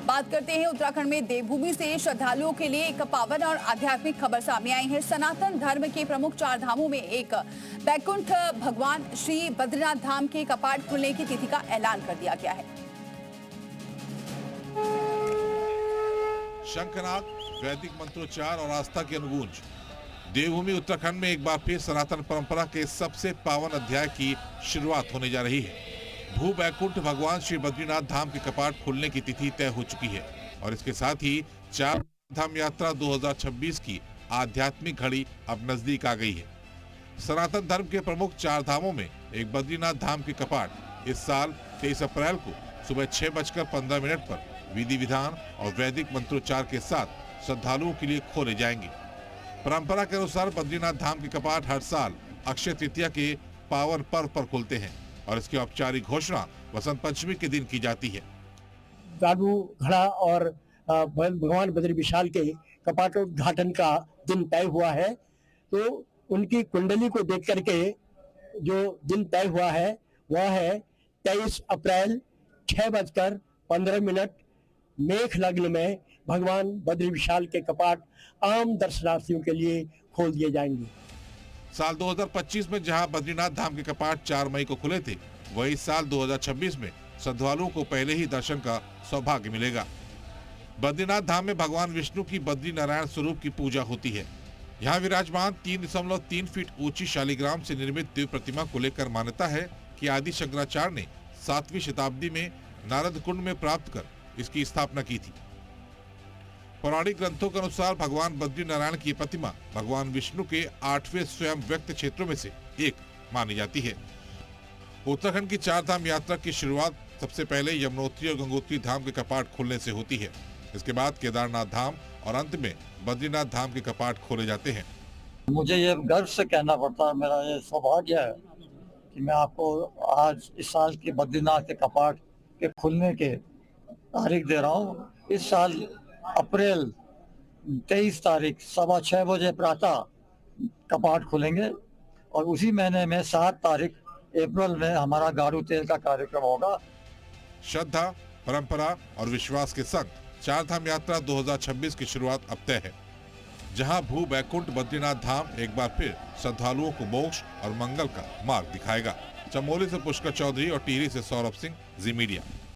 बात करते हैं उत्तराखंड में देवभूमि से श्रद्धालुओं के लिए एक पावन और आध्यात्मिक खबर सामने आई है। सनातन धर्म के प्रमुख 4 धामों में एक बैकुंठ भगवान श्री बद्रीनाथ धाम के कपाट खुलने की तिथि का ऐलान कर दिया गया है। शंखनाद, वैदिक मंत्रोच्चार और आस्था की अनुगूंज। देवभूमि उत्तराखंड में एक बार फिर सनातन परंपरा के सबसे पावन अध्याय की शुरुआत होने जा रही है। भू बैकुंठ भगवान श्री बद्रीनाथ धाम के कपाट खुलने की तिथि तय हो चुकी है और इसके साथ ही 4 धाम यात्रा 2026 की आध्यात्मिक घड़ी अब नजदीक आ गई है। सनातन धर्म के प्रमुख 4 धामों में एक बद्रीनाथ धाम के कपाट इस साल 23 अप्रैल को सुबह 6:15 पर विधि विधान और वैदिक मंत्रोच्चार के साथ श्रद्धालुओं के लिए खोले जाएंगे। परंपरा के अनुसार बद्रीनाथ धाम के कपाट हर साल अक्षय तृतीया के पावन पर्व पर खुलते हैं और इसकी औपचारिक घोषणा वसंत पंचमी के दिन की जाती है। दादू घड़ा और भगवान बद्री विशाल के कपाटोद्घाटन का दिन तय हुआ है, तो उनकी कुंडली को देख करके जो दिन तय हुआ है वह है 23 अप्रैल 6:15 मेघ लग्न में भगवान बद्री विशाल के कपाट आम दर्शनार्थियों के लिए खोल दिए जाएंगे। साल 2025 में जहां बद्रीनाथ धाम के कपाट 4 मई को खुले थे, वही साल 2026 में श्रद्धालुओं को पहले ही दर्शन का सौभाग्य मिलेगा। बद्रीनाथ धाम में भगवान विष्णु की बद्री नारायण स्वरूप की पूजा होती है। यहाँ विराजमान 3.3 फीट ऊंची शालिग्राम से निर्मित दिव्य प्रतिमा को लेकर मान्यता है कि आदि शंकराचार्य ने 7वीं शताब्दी में नारद कुंड में प्राप्त कर इसकी स्थापना की थी। पौराणिक ग्रंथों के अनुसार भगवान बद्री नारायण की प्रतिमा भगवान विष्णु के 8वें स्वयं व्यक्त क्षेत्रों में से एक मानी जाती है। उत्तराखंड की 4 धाम यात्रा की शुरुआत सबसे पहले यमुनोत्री और गंगोत्री धाम के कपाट खुलने से होती है। इसके बाद केदारनाथ धाम और अंत में बद्रीनाथ धाम के कपाट खोले जाते हैं। मुझे ये गर्व से कहना पड़ता है, मेरा ये सौभाग्य है कि मैं आपको आज इस साल के बद्रीनाथ के कपाट के खुलने के तारीख दे रहा हूँ। इस साल अप्रैल 23 तारीख 6:15 बजे प्रातः कपाट खुलेंगे और उसी महीने में 7 तारीख अप्रैल में हमारा गाड़ू तेल का कार्यक्रम होगा। श्रद्धा, परंपरा और विश्वास के संग 4 धाम यात्रा 2026 की शुरुआत अब तय है, जहां भू बैकुंठ बद्रीनाथ धाम एक बार फिर श्रद्धालुओं को मोक्ष और मंगल का मार्ग दिखाएगा। चमोली से पुष्कर चौधरी और टिहरी से सौरभ सिंह, जी मीडिया।